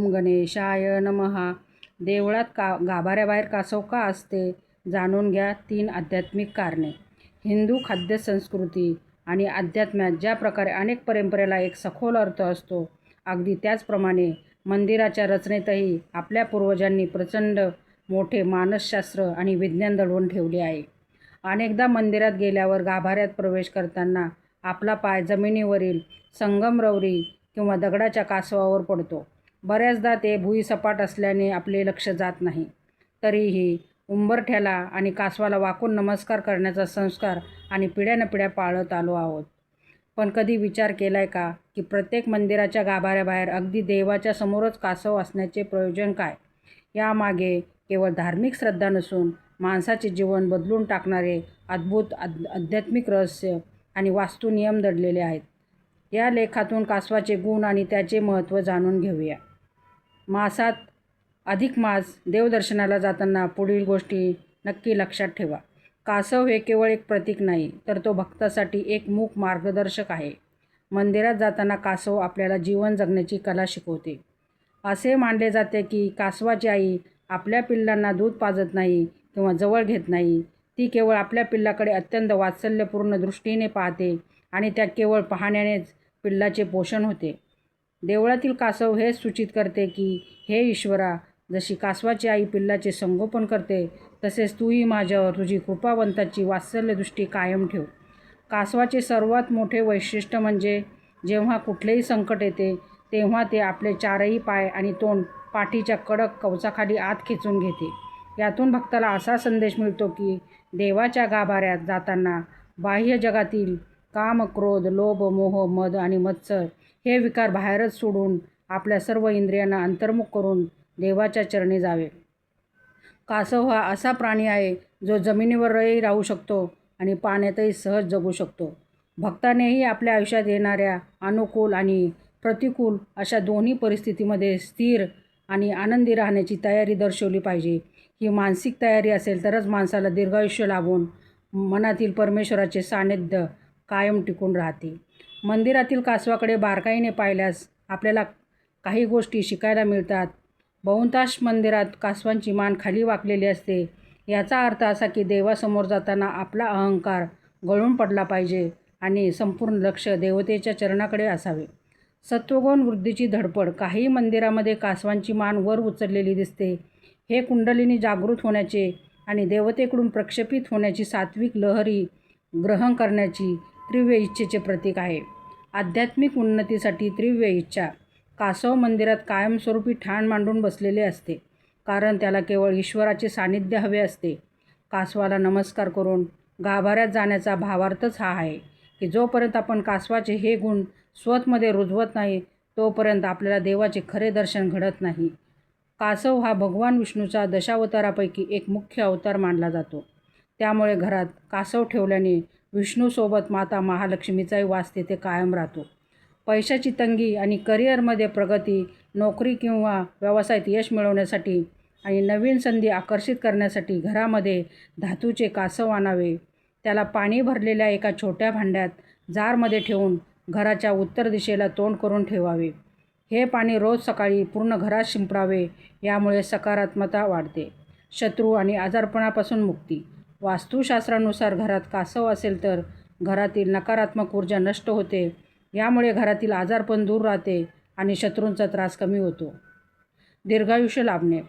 ओम गणेशाय नमः. देवळात गाभाऱ्याबाहेर कासव का असते? जाणून घ्या 3 आध्यात्मिक कारणे. हिंदू खाद्य संस्कृती आणि अध्यात्मात ज्या प्रकारे अनेक परंपरेला एक सखोल अर्थ असतो, अगदी त्याचप्रमाणे मंदिराच्या रचनेतही आपल्या पूर्वजांनी प्रचंड मोठे मानसशास्त्र आणि विज्ञान दडवून ठेवले आहे. अनेकदा मंदिरात गेल्यावर गाभाऱ्यात प्रवेश करताना आपला पाय जमिनीवरील संगमरवरी किंवा दगडाच्या कासवावर पडतो. बऱ्याचदा ते भुईसपाट असल्याने आपले लक्ष जात नाही. तरीही उंबरठ्याला आणि कासवाला वाकून नमस्कार करण्याचा संस्कार आणि पिढ्यानपिढ्या पाळत आलो आहोत. पण कधी विचार केलाय का की प्रत्येक मंदिराच्या गाभाऱ्याबाहेर अगदी देवाच्या समोरच कासव असण्याचे प्रयोजन काय? यामागे केवळ धार्मिक श्रद्धा नसून माणसाचे जीवन बदलून टाकणारे अद्भुत आध्यात्मिक रहस्य आणि वास्तुनियम दडलेले आहेत. या लेखातून कासवाचे गुण आणि त्याचे महत्त्व जाणून घेऊया. मासात अधिक मास देवदर्शनाला जाताना पुढील गोष्टी नक्की लक्षात ठेवा. कासव हे केवळ एक प्रतीक नाही, तर तो भक्तासाठी एक मूक मार्गदर्शक आहे. मंदिरात जाताना कासव आपल्याला जीवन जगण्याची कला शिकवते. असे मानले जाते की कासवाची आई आपल्या पिल्लांना दूध पाजत नाही किंवा जवळ घेत नाही. ती केवळ आपल्या पिल्लाकडे अत्यंत वात्सल्यपूर्ण दृष्टीने पाहते आणि त्या केवळ पाहण्यानेच पिल्लाचे पोषण होते. देवळातील कासव हेच सूचित करते की हे ईश्वरा, जशी कासवाची आई पिल्लाचे संगोपन करते, तसेच तूही माझ्यावर तुझी कृपावंताची वात्सल्यदृष्टी कायम ठेव. कासवाचे सर्वात मोठे वैशिष्ट्य म्हणजे जेव्हा कुठलेही संकट येते तेव्हा ते आपले 4ही पाय आणि तोंड पाठीच्या कडक कवचाखाली आत खेचून घेते. यातून भक्ताला असा संदेश मिळतो की देवाच्या गाभाऱ्यात जाताना बाह्य जगातील काम, क्रोध, लोभ, मोह, मद आणि मत्सर हे विकार बाहेरच सोडून आपल्या सर्व इंद्रियांना अंतर्मुख करून देवाच्या चरणी जावे. कासव हा असा प्राणी आहे जो जमिनीवरही राहू शकतो आणि पाण्यातही सहज जगू शकतो. भक्तानेही आपल्या आयुष्यात येणाऱ्या अनुकूल आणि प्रतिकूल अशा दोन्ही परिस्थितीमध्ये स्थिर आणि आनंदी राहण्याची तयारी दर्शवली पाहिजे. ही मानसिक तयारी असेल तरच माणसाला दीर्घायुष्य लाभून मनातील परमेश्वराचे सानिध्य कायम टिकून राहते. मंदिरातील कासवाकडे बारकाईने पाहिल्यास आपल्याला काही गोष्टी शिकायला मिळतात. बहुतांश मंदिरात कासवांची मान खाली वाकलेली असते. याचा अर्थ असा की देवासमोर जाताना आपला अहंकार गळून पडला पाहिजे आणि संपूर्ण लक्ष देवतेच्या चरणाकडे असावे. सत्वगुण वृद्धीची धडपड. काही मंदिरामध्ये कासवांची मान वर उचललेली दिसते. हे कुंडलिनी जागृत होण्याचे आणि देवतेकडून प्रक्षेपित होण्याची सात्विक लहरी ग्रहण करण्याची तीव्र इच्छेचे प्रतीक आहे. आध्यात्मिक उन्नतीसाठी तीव्र इच्छा. कासव मंदिरात कायमस्वरूपी ठाण मांडून बसलेले असते, कारण त्याला केवळ ईश्वराचे सानिध्य हवे असते. कासवाला नमस्कार करून गाभाऱ्यात जाण्याचा भावार्थच हा आहे की जोपर्यंत आपण कासवाचे हे गुण स्वतःमध्ये रुजवत नाही तोपर्यंत आपल्याला देवाचे खरे दर्शन घडत नाही. कासव हा भगवान विष्णूचा दशावतारापैकी एक मुख्य अवतार मानला जातो. त्यामुळे घरात कासव ठेवल्याने विष्णूसोबत माता महालक्ष्मीचाही वास तेथे कायम राहतो. पैशाची तंगी आणि करिअरमध्ये प्रगती, नोकरी किंवा व्यवसायात यश मिळवण्यासाठी आणि नवीन संधी आकर्षित करण्यासाठी घरामध्ये धातूचे कासव आणावे. त्याला पाणी भरलेल्या एका छोट्या भांड्यात जारमध्ये ठेवून घराच्या उत्तर दिशेला तोंड करून ठेवावे. हे पाणी रोज सकाळी पूर्ण घरात शिंपडावे. यामुळे सकारात्मकता वाढते. शत्रू आणि आजारपणापासून मुक्ती. वास्तुशास्त्रानुसार घरात कासव असेल तर घरातील नकारात्मक ऊर्जा नष्ट होते. यामुळे घरातील आजारपण दूर राहते आणि शत्रूंचा त्रास कमी होतो. दीर्घायुष्य लाभणे.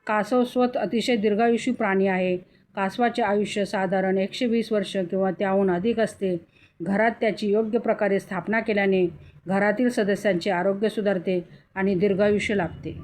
कासव स्वतः अतिशय दीर्घायुषी प्राणी आहे. कासवाचे आयुष्य साधारण 120 वर्ष किंवा त्याहून अधिक असते. घरात त्याची योग्य प्रकारे स्थापना केल्याने घरातील सदस्यांचे आरोग्य सुधारते आणि दीर्घायुष्य लाभते.